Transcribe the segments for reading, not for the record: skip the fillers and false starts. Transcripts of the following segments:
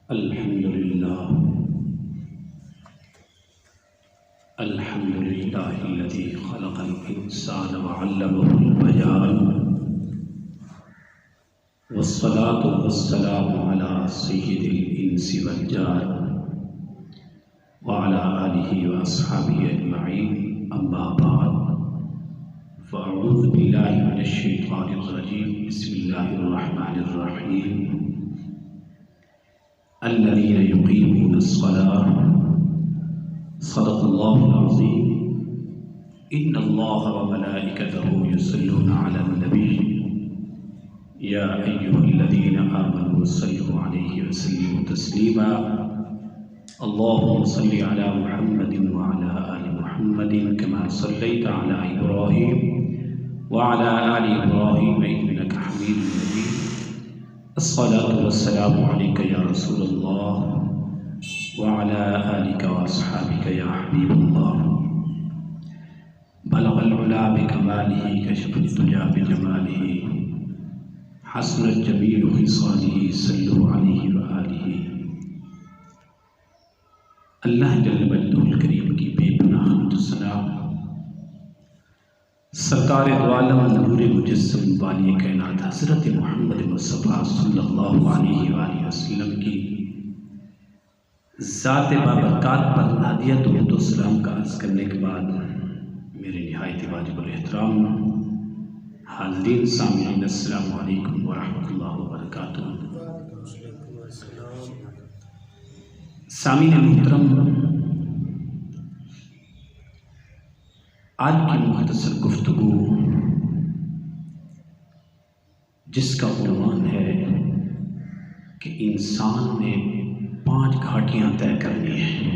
الحمد لله الذي خلق الإنسان وعلمه البيان والصلاة والسلام على سيد الإنس والجان وعلى آله وأصحابه أجمعين أما بعد فأعوذ بالله من الشيطان الرجيم بسم الله الرحمن الرحيم الذين يقيمون الصلاة صدق الله العظيم إن الله وملائكته يصلون على النبي يا أيها الذين آمنوا صلوا عليه وسلموا تسليما اللهم صل على محمد وعلى آل محمد كما صليت على إبراهيم وعلى آل إبراهيم إنك حميد مجيد الصلاة والسلام عليك يا رسول الله وعلى آلك وأصحابك يا حبيب الله بلغ العلا بكماله كشف الدجى بجماله حسن الجميل خصاله صلوا عليه وآله اللہ جل مجدہ الکریم کی بے پناہ حمد و ثنا سرکار دو عالم نور مجسم والی کائنات حضرت محمد مصطفیٰ صلی اللہ علیہ وآلہ وسلم کی ذات بابرکات پر ہدیہ درود و سلام کا عرض کرنے کے بعد میرے نہایت واجب الاحترام حاضرین سامعین السلام علیکم ورحمۃ اللہ وبرکاتہ۔ سامعین محترم، آج کی مختصر گفتگو جس کا عنوان ہے کہ انسان نے 5 گھاٹیاں طے کرنی ہیں،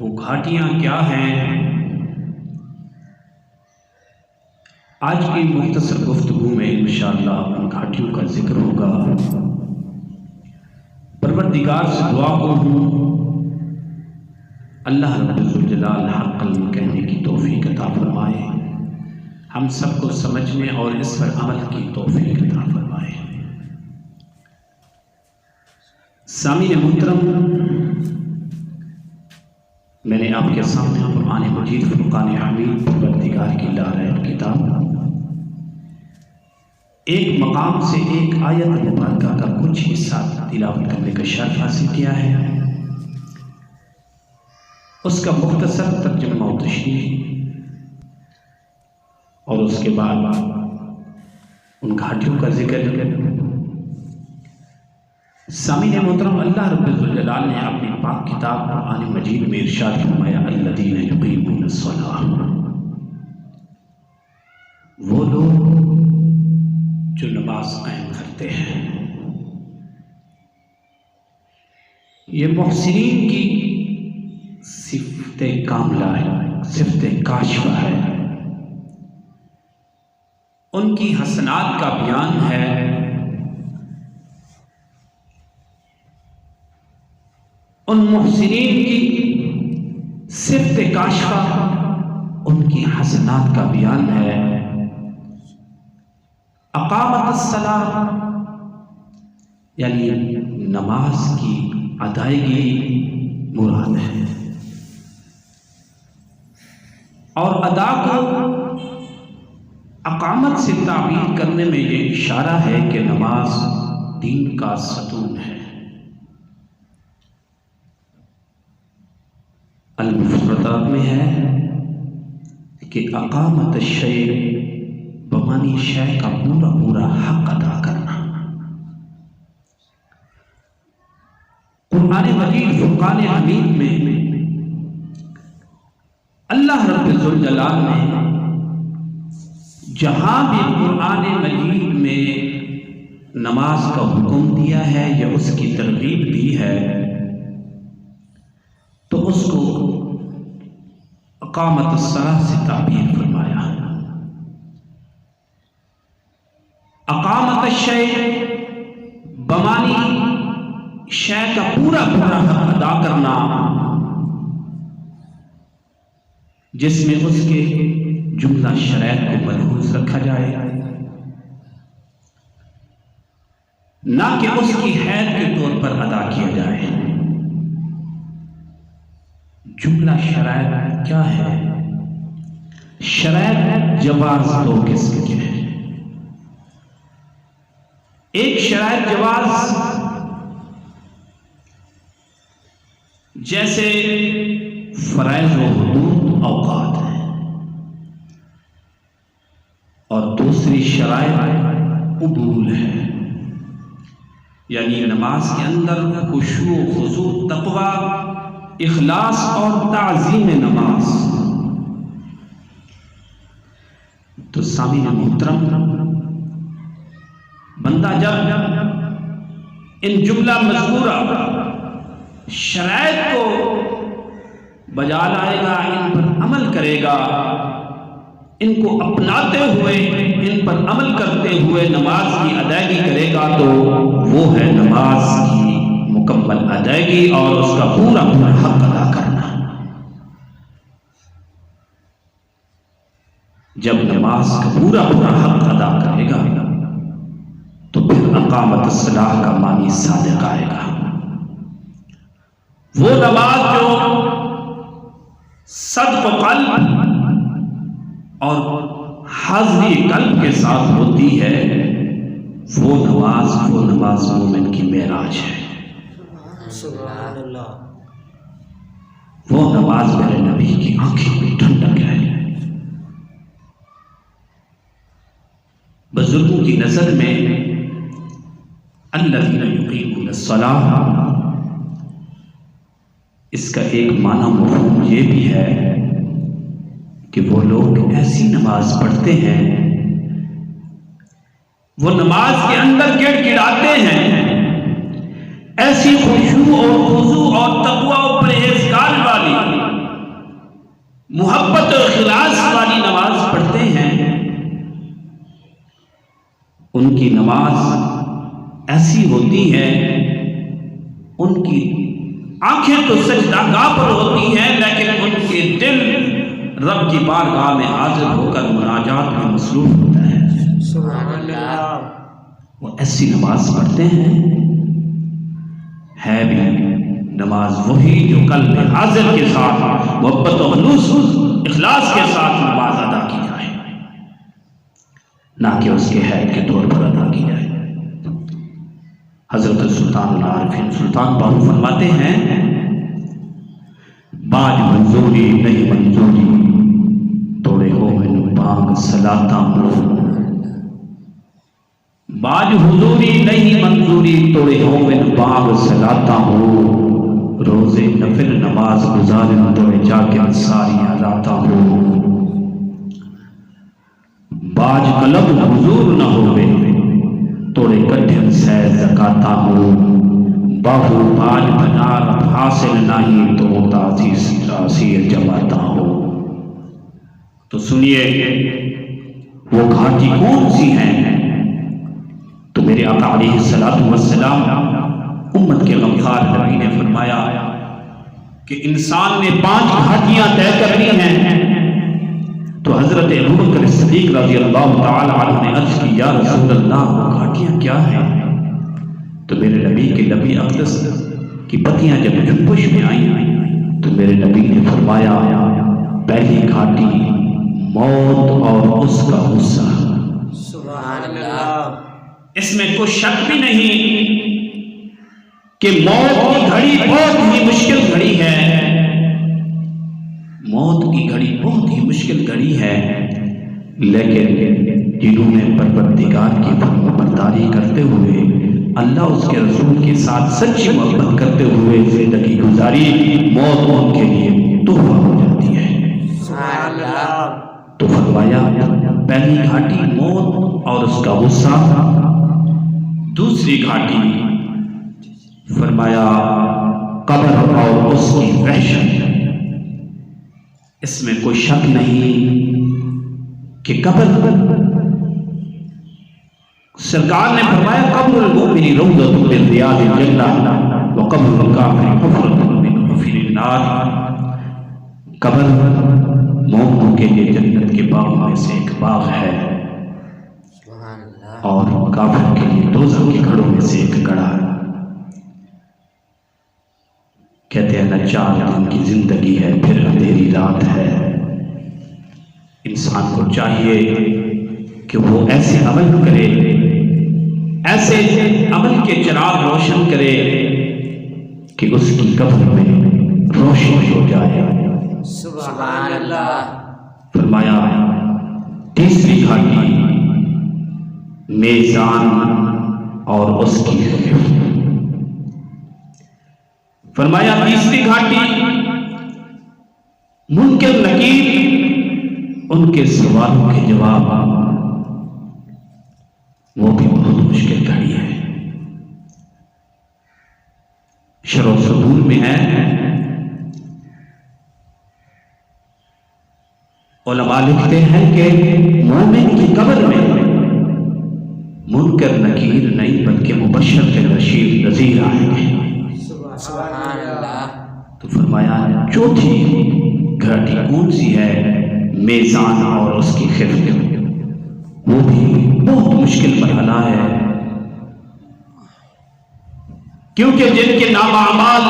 وہ گھاٹیاں کیا ہیں؟ آج کی مختصر گفتگو میں انشاءاللہ ان گھاٹیوں کا ذکر ہوگا۔ پروردگار سے دعا کروں اللہ رب الجلال حق قلم کہنے کی توفیق عطا فرمائے، ہم سب کو سمجھنے اور اس پر عمل کی توفیق عطا فرمائے۔ سامعین محترم، میں نے آپ کے سامنے قرآن مجید فرقان حمید پروردگار کی لاریب کتاب ایک مقام سے ایک آیت مبارکہ کا کچھ حصہ تلاوت کرنے کا شرف حاصل کیا ہے۔ اس کا مختصر ترجمہ و تشریح اور اس کے بعد ان گھاٹیوں کا ذکر۔ سامعین محترم، اللہ رب الجلال نے اپنی پاک کتاب قرآن مجید میں ارشاد فرمایا الذین یقیمون الصلاۃ، وہ لوگ جو نماز قائم کرتے ہیں۔ یہ محسنین کی صفت کاملہ ہے، صفت کاشفہ ہے، ان کی حسنات کا بیان ہے۔ ان محسنین کی صفت کاشفہ، ان کی حسنات کا بیان ہے۔ اقامت الصلاۃ یعنی نماز کی ادائیگی مراد ہے، اور ادا کو اقامت سے تعبیر کرنے میں یہ اشارہ ہے کہ نماز دین کا ستون ہے۔ المفردات میں ہے کہ اقامت الشیء بمانی شے کا پورا پورا حق ادا کرنا۔ قرآن مجید فرقان حمید میں اللہ رب الجلال نے جہاں بھی قرآن مجید میں نماز کا حکم دیا ہے یا اس کی ترغیب دی ہے تو اس کو اقامت الصلاۃ سے تعبیر فرمایا۔ اقامت الشیء بمانی شے کا پورا پورا حق ادا کرنا، جس میں اس کے جملہ شرائط کو ملحوظ رکھا جائے۔ نہ کہ اس کی حید کے طور پر ادا کیا جائے۔ جملہ شرائط کیا ہے؟ شرائط جواز دو قسم کے ہیں۔ ایک شرائط جواز جیسے فرائض و حدود اوقات ہے، اور دوسری شرائط قبول ہے، یعنی نماز کے اندر خشوع و خضوع، تقوی، اخلاص اور تعظیم نماز۔ تو سامعین محترم، بندہ جب ان جملہ مذکورہ شرائط کو بجا لائے گا، ان پر عمل کرے گا، ان کو اپناتے ہوئے، ان پر عمل کرتے ہوئے نماز کی ادائیگی کرے گا، تو وہ ہے نماز کی مکمل ادائیگی اور اس کا پورا پورا حق ادا کرنا۔ جب نماز کا پورا پورا حق ادا کرے گا تو پھر اقامت الصلاۃ کا معنی صادق آئے گا۔ وہ نماز جو صدق قلب اور حاضری قلب کے ساتھ ہوتی ہے، وہ نماز مومن کی معراج ہے۔ سبحان اللہ۔ وہ نماز میرے نبی کی آنکھیں میں ٹھنڈک ہے۔ بزرگوں کی نظر میں الذین یقیمون الصلاۃ، اس کا ایک معنی مفہوم یہ بھی ہے کہ وہ لوگ ایسی نماز پڑھتے ہیں، وہ نماز کے اندر گڑ گڑاتے ہیں، ایسی خشوع اور خضوع اور تقوی و پرہیزگار والی، محبت اور اخلاص والی نماز پڑھتے ہیں۔ ان کی نماز ایسی ہوتی ہے، ان کی آنکھیں تو سجدہ گاہ پر ہوتی ہیں، لیکن ان کے دل رب کی بارگاہ میں حاضر ہو کر مناجات میں مصروف ہوتا ہے۔ سبحان اللہ۔ وہ ایسی نماز پڑھتے ہیں، ہے بھی نماز وہی جو قلب حاضر کے ساتھ محبت و خلوص اخلاص کے ساتھ نماز ادا کی جائے، نہ کہ اس کے حید کے طور پر ادا کی جائے۔ حضرت سلطان العارفین سلطان باہو فرماتے ہیں، باج منظوری نہیں منظوری توڑے ہو من بانگ سلاتا ہوں، باج حضوری نہیں منظوری توڑے ہو من بانگ سلاتا ہوں، روزے نفل نماز گزارن توڑے جا کے انصاریاں لاتا ہوں، باج قلب حضور نہ ہوئے توڑے کٹھن سے زکاتا ہوں، باہو باج بنا رب حاصل نہیں تو تاثیر جماتا ہوں۔ تو سنیے وہ گھاٹی کون سی ہیں؟ تو میرے آقا علیہ الصلوۃ والسلام امت کے غمخوار نبی نے فرمایا کہ انسان نے 5 گھاٹیاں طے کرنی ہیں۔ تو حضرت ابوبکر صدیق رضی اللہ تعالی عنہ نے عرض کی، یا رسول اللہ وہ گھاٹیاں کیا ہیں؟ تو میرے نبی کے لبی اقدس کی پتیاں جب جنبش میں آئیں تو میرے نبی نے فرمایا، پہلی گھاٹی موت اور اس کا غصہ۔ سبحان اللہ۔ اس میں کوئی شک بھی نہیں کہ موت کی گھڑی بہت ہی مشکل گھڑی ہے، موت کی گھڑی بہت ہی مشکل گھڑی ہے، لیکن جنہوں نے پروردگار کی فرمانبرداری کرتے ہوئے اللہ اس کے رسول کے ساتھ سچی محبت کرتے ہوئے زندگی گزاری، موت ان کے لیے تحفہ ہو جاتی ہے۔ سبحان اللہ۔ تو فرمایا پہلی گھاٹی موت اور اس کا غصہ، دوسری گھاٹی فرمایا قبر اور اس کی وحشت۔ اس میں کوئی شک نہیں کہ قبر، سرکار نے فرمایا قبر المؤمن روضۃ من ریاض الجنہ وقبر الکافر حفرۃ من حفر النار۔ قبر مومنوں کے لیے جنت کے باغ میں سے ایک باغ ہے، اور کافر کے لیے دوزخ کے گھڑوں میں سے کہتے ہیں نہ 4 دن کی زندگی ہے پھر اندھیری رات ہے۔ انسان کو چاہیے کہ وہ ایسے عمل کرے، ایسے عمل کے چراغ روشن کرے کہ اس کی قبر میں روشنی ہو جائے۔ سبحان اللہ۔ فرمایا تیسری گھاٹی میزان اور اس کی خفت۔ فرمایا تیسری گھاٹی منکر نکیر، ان کے سوالوں کے جواب وہ بھی بہت مشکل گھڑی ہے۔ شرح و صدور میں ہے، علماء لکھتے ہیں کہ مومن کی قبر میں منکر نکیر نہیں بلکہ مبشر کے بشیر نذیر آئیں گے۔ سبحان اللہ۔ تو فرمایا چوتھی گھاٹی کون سی ہے؟ میزان اور اس کی خفت، وہ بھی بہت مشکل مرحلہ ہے، کیونکہ جن کے نام اعمال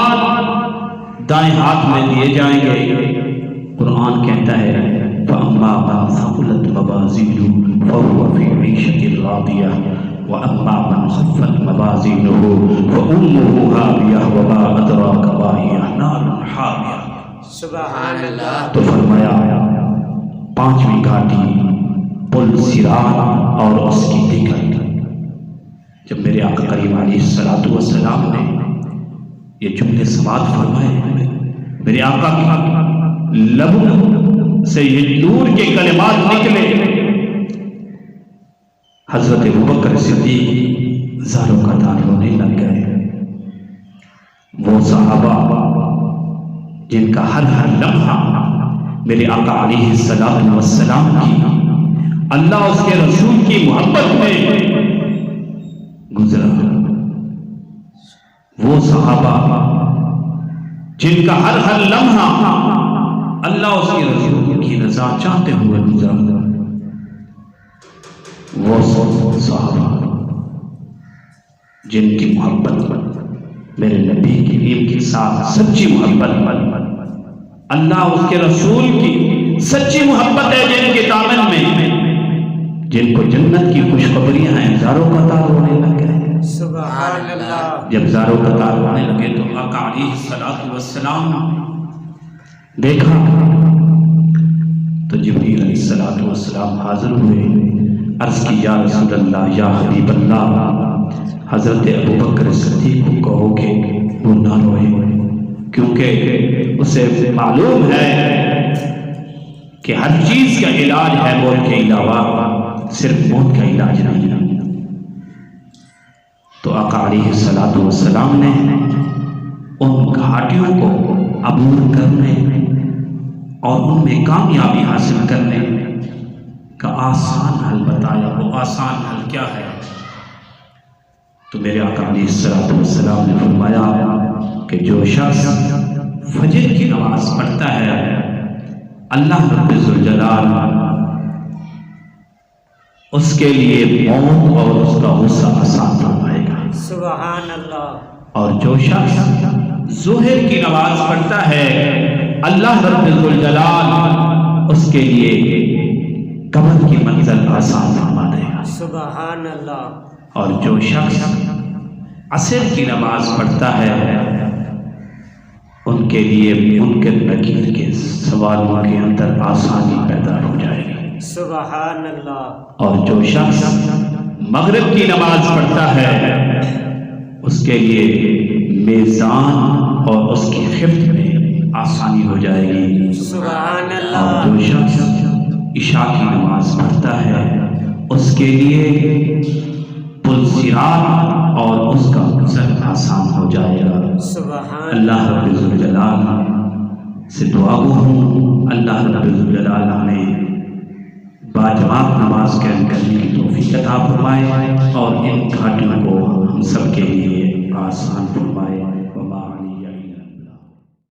دائیں ہاتھ میں دیے جائیں گے، قرآن کہتا ہے فَأَمَّا مَنْ ثَقُلَتْ مَوَازِينُهُ فَهُوَ فِي عِيشَةٍ رَاضِيَةٍ وَأَمَّا مَنْ خَفَّتْ مَوَازِينُهُ فَأُمُّهُ هَاوِيَةٌ وَمَا أَدْرَاكَ مَا هِيَ نَارٌ حَامِيَةٌ۔ سبحان اللہ۔ تو فرمایا پانچویں گھاٹی پل صراط اور اس کی ٹکٹ۔ جب میرے آقا کریم علیہ الصلوۃ والسلام نے یہ جملے سماعت فرمائے، میرے آقا کی لبوں سے یہ نور کے کلمات نکلے، حضرت ابوبکر صدیق زاروں کا دار رونے لگ گئے۔ وہ صحابہ جن کا ہر لمحہ میرے آقا علیہ الصلوۃ والسلام کی، اللہ اس کے رسول کی محبت میں گزرا، وہ صحابہ جن کا ہر لمحہ اللہ اس کے رسول کی رضا چاہتے ہوئے گزرا، وہ صحابہ جن کی محبت میرے نبی کریم کے ساتھ سچی محبت، اللہ اس کے رسول کی سچی محبت ہے، جن کے دامن میں جن کو جنت کی خوشخبریاں ہیں، زاروں کا تار ہونے لگے۔ سبحان اللہ۔ جب زاروں کا تار ہونے لگے تو آقا علیہ الصلوۃ والسلام دیکھا تو جبریل علیہ الصلوۃ والسلام حاضر ہوئے، عرض کی یا رسول اللہ، یا حبیب اللہ، حضرت ابوبکر صدیق کو کہو کہ وہ نہ روئے، کیونکہ اسے معلوم ہے کہ ہر چیز کا علاج ہے موت کے علاوہ، صرف موت کا علاج نہیں۔ تو آقا علیہ الصلوۃ والسلام نے ان گھاٹیوں کو عبور کرنے اور ان میں کامیابی حاصل کرنے کا آسان حل بتایا۔ وہ آسان حل کیا ہے؟ تو میرے آقا علیہ الصلوۃ والسلام نے فرمایا کہ جو شخص فجر کی نماز پڑھتا ہے، اللہ رب ذوالجلال اس کے لیے موت اور اس کا غصہ آسان فرمائے گا۔ سبحان اللہ۔ اور جو شخص ظہر کی نماز پڑھتا ہے، اللہ رب ذوالجلال اس کے لیے قبر کی منزل آسان فرما دے گا۔ سبحان اللہ۔ اور جو شخص عصر کی نماز پڑھتا ہے، ان کے لیے منکر نکیر کے سوالوں کے اندر آسانی پیدا ہو جائے گی۔ سبحان اللہ۔ اور جو شخص مغرب کی نماز پڑھتا ہے، اس کے لیے میزان اور اس کی خفت میں آسانی ہو جائے گی۔ سبحان اللہ۔ اور جو شخص عشاء کی نماز پڑھتا ہے، اس کے لیے پل صراط اور اس کا گزر آسان ہو جائے گا۔ سبحان اللہ رب الجلال سے دعا ہوں، اللہ رب الجلال ہمیں باجماعت نماز قائم کرنے کی توفیق عطا فرمائے اور ان گھاٹیوں کو ہم سب کے لیے آسان فرمائے۔